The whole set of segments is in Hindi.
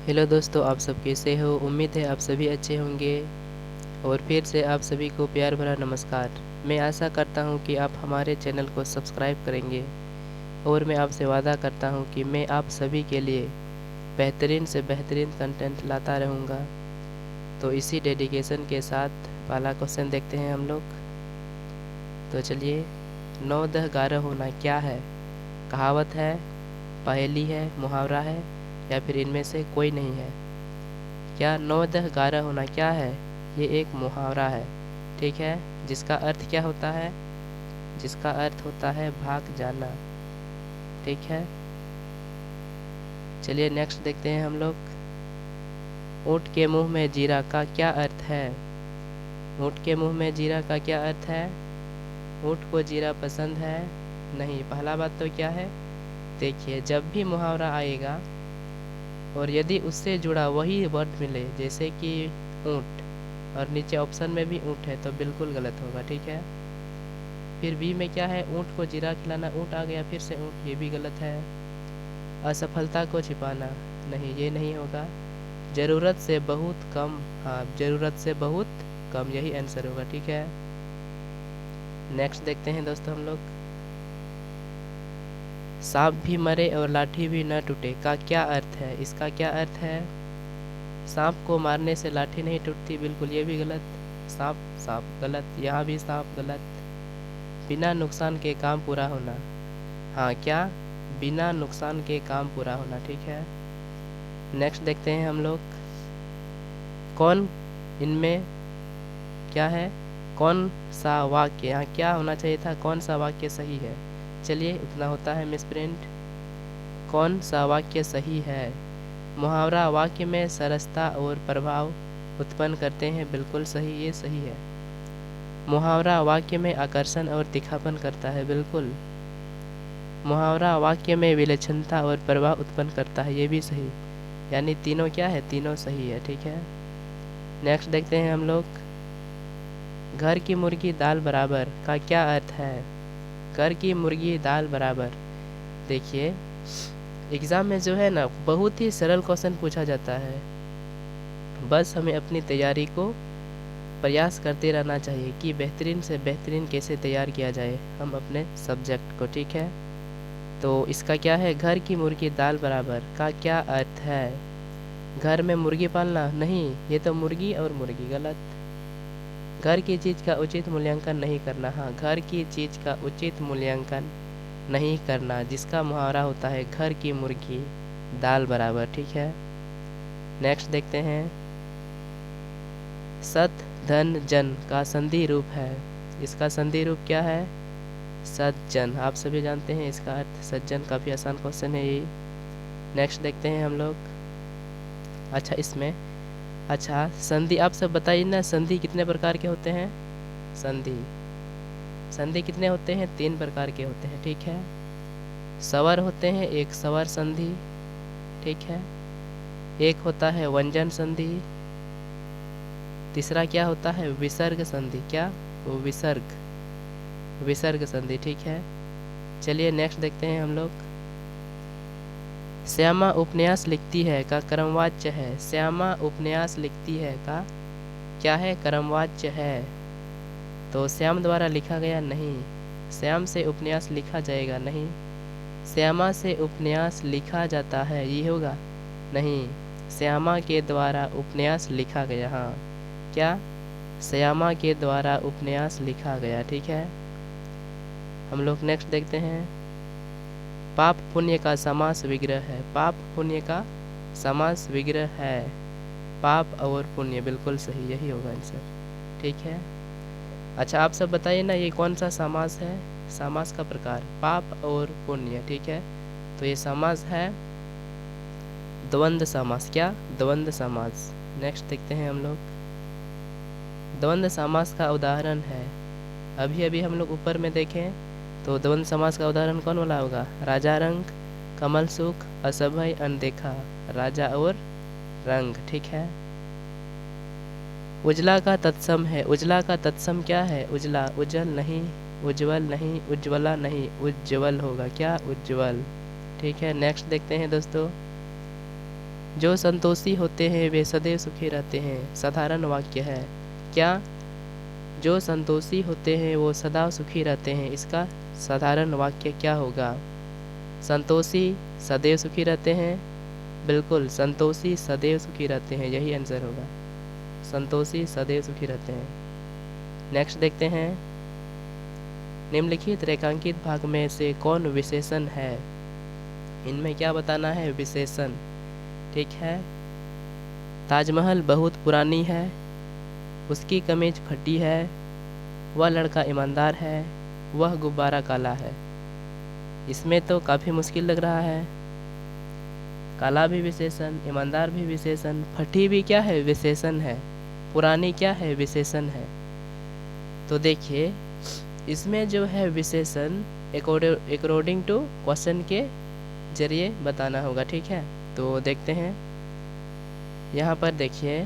हेलो दोस्तों, आप सब कैसे हो? उम्मीद है आप सभी अच्छे होंगे। और फिर से आप सभी को प्यार भरा नमस्कार। मैं आशा करता हूं कि आप हमारे चैनल को सब्सक्राइब करेंगे और मैं आपसे वादा करता हूं कि मैं आप सभी के लिए बेहतरीन से बेहतरीन कंटेंट लाता रहूंगा। तो इसी डेडिकेशन के साथ पहला क्वेश्चन देखते हैं हम लोग। तो चलिए, 9 10 11 होना क्या है? कहावत है, पहेली है, मुहावरा है, या फिर इनमें से कोई नहीं है? क्या 9 10 11 होना क्या है? ये एक मुहावरा है, ठीक है। जिसका अर्थ क्या होता है? जिसका अर्थ होता है भाग जाना, ठीक है। चलिए नेक्स्ट देखते हैं हम लोग। ऊँट के मुंह में जीरा का क्या अर्थ है? ऊँट के मुंह में जीरा का क्या अर्थ है? ऊँट को जीरा पसंद है? नहीं। पहला बात तो क्या है, देखिए, जब भी मुहावरा आएगा और यदि उससे जुड़ा वही वर्ड मिले, जैसे कि ऊँट, और नीचे ऑप्शन में भी ऊँट है, तो बिल्कुल गलत होगा, ठीक है। फिर बी में क्या है, ऊँट को जीरा खिलाना, ऊँट आ गया फिर से ऊँट, ये भी गलत है। असफलता को छिपाना, नहीं, ये नहीं होगा। ज़रूरत से बहुत कम, हाँ, ज़रूरत से बहुत कम, यही आंसर होगा, ठीक है। नेक्स्ट देखते हैं दोस्तों हम लोग। सांप भी मरे और लाठी भी न टूटे का क्या अर्थ है? इसका क्या अर्थ है? सांप को मारने से लाठी नहीं टूटती, बिल्कुल ये भी गलत। सांप सांप गलत, यहाँ भी सांप गलत। बिना नुकसान के काम पूरा होना, हाँ, क्या? बिना नुकसान के काम पूरा होना, ठीक है। नेक्स्ट देखते हैं हम लोग। कौन इनमें क्या है? कौन सा वाक्य, यहाँ क्या होना चाहिए था, कौन सा वाक्य सही है? चलिए, उतना होता है मिस प्रिंट। कौन सा वाक्य सही है? मुहावरा वाक्य में सरसता और प्रभाव उत्पन्न करते हैं, बिल्कुल सही, ये सही है। मुहावरा वाक्य में आकर्षण और तीखापन करता है, बिल्कुल। मुहावरा वाक्य में विलक्षणता और प्रभाव उत्पन्न करता है, ये भी सही। यानी तीनों क्या है, तीनों सही है, ठीक है। नेक्स्ट देखते हैं हम लोग। घर की मुर्गी दाल बराबर का क्या अर्थ है? घर की मुर्गी दाल बराबर, देखिए, एग्ज़ाम में जो है ना, बहुत ही सरल क्वेश्चन पूछा जाता है। बस हमें अपनी तैयारी को प्रयास करते रहना चाहिए कि बेहतरीन से बेहतरीन कैसे तैयार किया जाए हम अपने सब्जेक्ट को, ठीक है। तो इसका क्या है, घर की मुर्गी दाल बराबर का क्या अर्थ है? घर में मुर्गी पालना, नहीं, ये तो मुर्गी और मुर्गी, गलत। घर की चीज़ का उचित मूल्यांकन नहीं करना, हाँ, घर की चीज़ का उचित मूल्यांकन नहीं करना, जिसका मुहावरा होता है घर की मुर्गी दाल बराबर, ठीक है। नेक्स्ट देखते हैं। सत धन जन का संधि रूप है, इसका संधि रूप क्या है? सज्जन, आप सभी जानते हैं इसका अर्थ सज्जन, काफ़ी आसान क्वेश्चन है ये। नेक्स्ट देखते हैं हम लोग। अच्छा, इसमें, अच्छा, संधि आप सब बताइए ना, संधि कितने प्रकार के होते हैं? संधि संधि कितने होते हैं? 3 प्रकार के होते हैं, ठीक है। स्वर होते हैं, एक स्वर संधि, ठीक है। एक होता है व्यंजन संधि। तीसरा क्या होता है? विसर्ग संधि, क्या? वो विसर्ग, विसर्ग संधि, ठीक है। चलिए नेक्स्ट देखते हैं हम लोग। श्यामा उपन्यास लिखती है का क्रमवाच्य है। श्यामा उपन्यास लिखती है का क्या है? क्रमवाच्य है। तो श्याम द्वारा लिखा गया, नहीं। श्याम से उपन्यास लिखा जाएगा, नहीं। श्यामा से उपन्यास लिखा जाता है, ये होगा, नहीं। श्यामा के द्वारा उपन्यास लिखा गया, हाँ, क्या? श्यामा के द्वारा उपन्यास लिखा गया, ठीक है। हम लोग नेक्स्ट देखते हैं। पाप पुण्य का समास विग्रह है। पाप पुण्य का समास विग्रह है। पाप और पुण्य, बिल्कुल सही, यही होगा आंसर, ठीक है। अच्छा, आप सब बताइए ना, ये कौन सा समास है? समास का प्रकार पाप और पुण्य, ठीक है। तो ये समास है द्वंद्व समास, क्या? द्वंद्व समास। नेक्स्ट देखते हैं हम लोग। द्वंद्व समास का उदाहरण है, अभी अभी हम लोग ऊपर में देखें तो द्वंद्व समास का उदाहरण कौन वाला होगा? राजा रंग, कमल सुख, असभय, अनदेखा, राजा और रंग, ठीक है। उजला का तत्सम है। उजला का तत्सम क्या है? उजला, उज्जवल नहीं, उज्जवल नहीं, उज्ज्वला नहीं, उज्ज्वल होगा, क्या? उज्ज्वल, ठीक है। नेक्स्ट देखते हैं दोस्तों। जो संतोषी होते हैं वे सदैव सुखी रहते हैं, साधारण वाक्य है। क्या? जो संतोषी होते हैं वो सदा सुखी रहते हैं, इसका साधारण वाक्य क्या होगा? संतोषी सदैव सुखी रहते हैं, बिल्कुल संतोषी सदैव सुखी रहते हैं, यही आंसर होगा। संतोषी सदैव सुखी रहते हैं। नेक्स्ट देखते हैं, निम्नलिखित रेखांकित भाग में से कौन विशेषण है? इनमें क्या बताना है? विशेषण। ठीक है। ताजमहल बहुत पुरानी है, उसकी कमीज फटी है, वह लड़का ईमानदार है, वह गुब्बारा काला है। इसमें तो काफ़ी मुश्किल लग रहा है। काला भी विशेषण, ईमानदार भी विशेषण, फटी भी क्या है? विशेषण है। पुरानी क्या है? विशेषण है। तो देखिए इसमें जो है विशेषण अकॉर्डिंग टू क्वेश्चन के जरिए बताना होगा। ठीक है, तो देखते हैं। यहाँ पर देखिए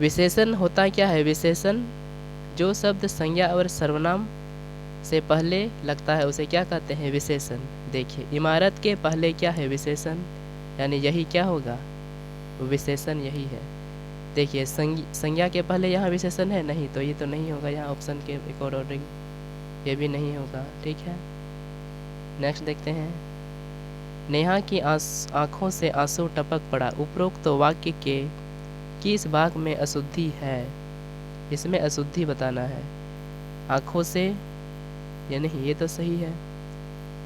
विशेषण होता क्या है? विशेषण जो शब्द संज्ञा और सर्वनाम से पहले लगता है उसे क्या कहते हैं? विशेषण। देखिए इमारत के पहले क्या है? विशेषण, यानी यही क्या होगा? विशेषण यही है। देखिए संज्ञा के पहले यहाँ विशेषण है नहीं, तो ये तो नहीं होगा यहाँ ऑप्शन के अकॉर्डिंग, ये भी नहीं होगा। ठीक है, नेक्स्ट देखते हैं। नेहा की आँखों से आंसू टपक पड़ा, उपरोक्त तो वाक्य के किस भाग में अशुद्धि है? इसमें अशुद्धि बताना है। आँखों से ये नहीं, ये तो सही है।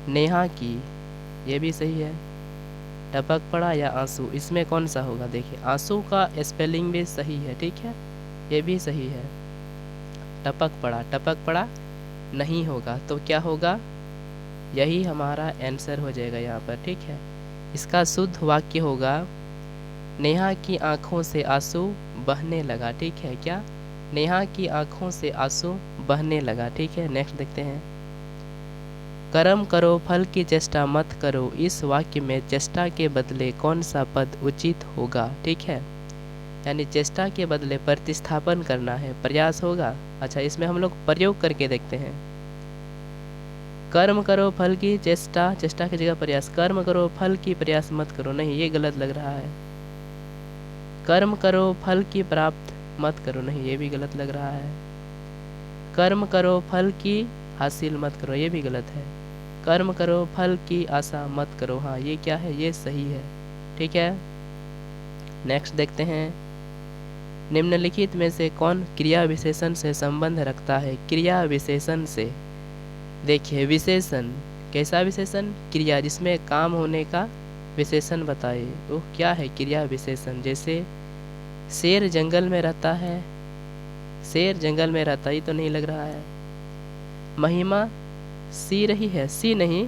नेहा की, ये भी सही है। टपक पड़ा या आंसू, इसमें कौन सा होगा? देखिए आंसू का स्पेलिंग भी सही है। ठीक है, ये भी सही है। टपक पड़ा नहीं होगा, तो क्या होगा? यही हमारा आंसर हो जाएगा यहाँ पर। ठीक है, इसका शुद्ध वाक्य होगा नेहा की आंखों से आंसू बहने लगा। ठीक है, क्या? नेहा की आंखों से आंसू बहने लगा। ठीक है, नेक्स्ट देखते हैं। कर्म करो फल की चेष्टा मत करो, इस वाक्य में चेष्टा के बदले कौन सा पद उचित होगा? ठीक है, यानी चेष्टा के बदले प्रतिस्थापन करना है, प्रयास होगा। अच्छा, इसमें हम लोग प्रयोग करके देखते हैं। कर्म करो फल की चेष्टा, चेष्टा की जगह प्रयास। कर्म करो फल की प्रयास मत करो, नहीं ये गलत लग रहा है। कर्म करो फल की प्राप्त मत करो, नहीं ये भी गलत लग रहा है। कर्म करो फल की हासिल मत करो, ये भी गलत है। कर्म करो फल की आशा मत करो, हाँ ये क्या है? ये सही है। ठीक है, नेक्स्ट देखते हैं। निम्नलिखित में से कौन क्रिया विशेषण से संबंध रखता है? क्रिया विशेषण से, देखिए विशेषण कैसा विशेषण? क्रिया जिसमें काम होने का विशेषण बताए, वो क्या है? क्रिया विशेषण। जैसे शेर जंगल में रहता है, शेर जंगल में रहता, ये तो नहीं लग रहा है। महिमा सी रही है, सी नहीं,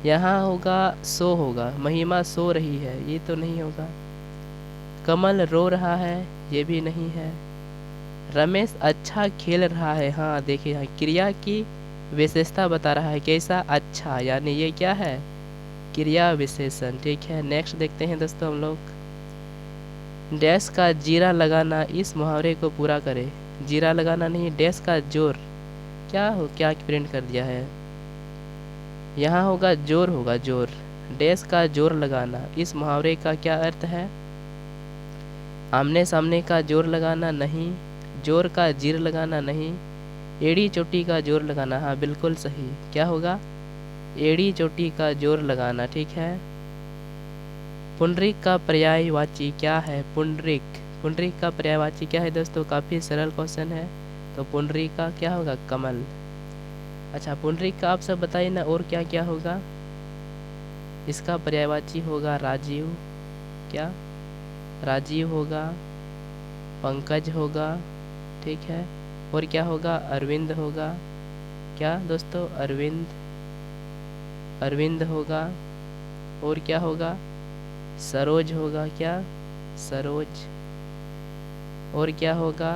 यहाँ होगा सो होगा। महिमा सो रही है, ये तो नहीं होगा। कमल रो रहा है, ये भी नहीं है। रमेश अच्छा खेल रहा है, हाँ देखिए यहाँ क्रिया की विशेषता बता रहा है, कैसा? अच्छा, यानी ये क्या है? क्रिया विशेषण। ठीक है, नेक्स्ट देखते हैं दोस्तों हम लोग। डैश का जीरा लगाना, इस मुहावरे को पूरा करें। जीरा लगाना नहीं, डैश का जोर, क्या प्रिंट कर दिया है? यहाँ होगा जोर, होगा जोर। डैश का जोर लगाना, इस मुहावरे का क्या अर्थ है? आमने सामने का जोर लगाना नहीं, जोर का जीर लगाना नहीं, एड़ी चोटी का जोर लगाना, हाँ बिल्कुल सही। क्या होगा? एड़ी चोटी का जोर लगाना। ठीक है, पुंडरीक का पर्यायवाची क्या है? पुंडरीक का पर्यायवाची क्या है दोस्तों? काफ़ी सरल क्वेश्चन है। तो पुंडरीक का क्या होगा? कमल। अच्छा, पुंडरीक का आप सब बताइए ना, और क्या क्या होगा? इसका पर्यायवाची होगा राजीव, क्या? राजीव होगा, पंकज होगा। ठीक है, और क्या होगा? अरविंद होगा। क्या दोस्तों? अरविंद होगा। और क्या होगा? सरोज होगा। क्या? सरोज। और क्या होगा?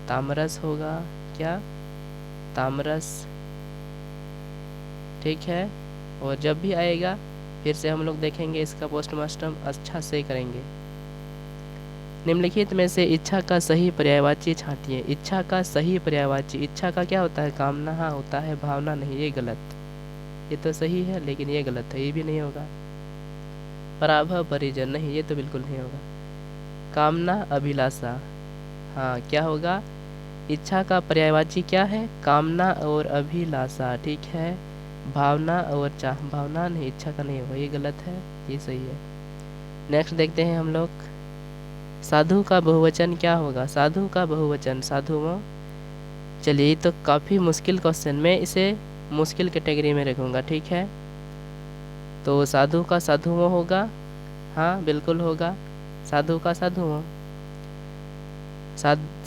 तामरस होगा। क्या? तामरस। ठीक है, और जब भी आएगा फिर से हम लोग देखेंगे, इसका पोस्टमास्टम अच्छा से करेंगे। निम्नलिखित में से इच्छा का सही पर्यायवाची छांटिए। इच्छा का सही पर्यायवाची, इच्छा का क्या होता है? कामना, हाँ होता है भावना, नहीं ये गलत। ये तो सही है लेकिन ये गलत है, ये भी नहीं होगा। पराभव परिजन, नहीं ये तो बिल्कुल नहीं होगा। कामना अभिलाषा, हाँ क्या होगा, इच्छा का पर्यायवाची क्या है, कामना और अभिलाषा, ठीक है। भावना और चाह, भावना नहीं, इच्छा का नहीं होगा, ये गलत है, ये सही है। नेक्स्ट देखते हैं हम लोग, साधु का बहुवचन क्या होगा, साधु का बहुवचन, साधुओं। चलिए ये तो काफ़ी मुश्किल क्वेश्चन, मैं इसे मुश्किल कैटेगरी में रखूँगा, ठीक है। तो साधु का साधुओं होगा, हाँ बिल्कुल होगा, साधु का साधुओं।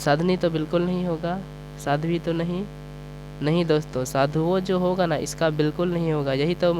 साधनी तो बिल्कुल नहीं होगा, साध्वी तो नहीं, नहीं दोस्तों, साधुओं जो होगा ना इसका बिल्कुल नहीं होगा, यही तो